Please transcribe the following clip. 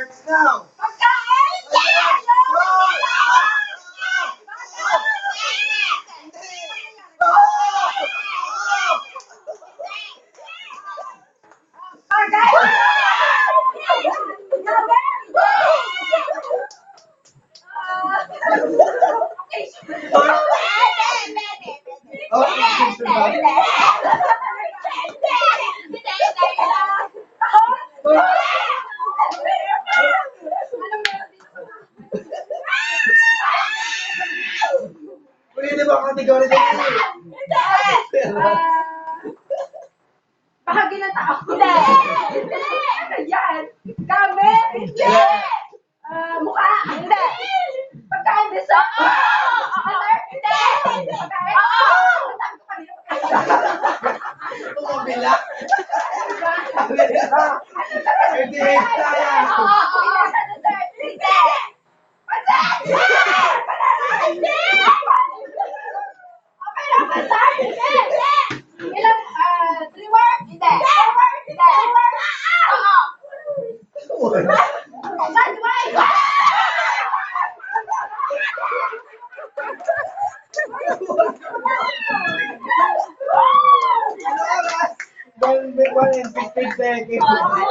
starts now. Pagkain! Yes! Pwede ba kategory din? Bahagi ng tao. Hindi! Ano yan? Gamit? Hindi! Mukha? Hindi! Pagkain dessert? Dessert? Hindi! Pagkain? Oo! Sabi ko kanina pagkain. Tumabila. Hindi, kaya. Oo! Dessert? Hindi! Pansit? Banana? Hindi! Okay lang, pansit? Hindi! Ilang, 3 words? Hindi! 4 words? Hindi! 2 words? Oo! Sideways! Ano oras? 1 and 15 seconds. One.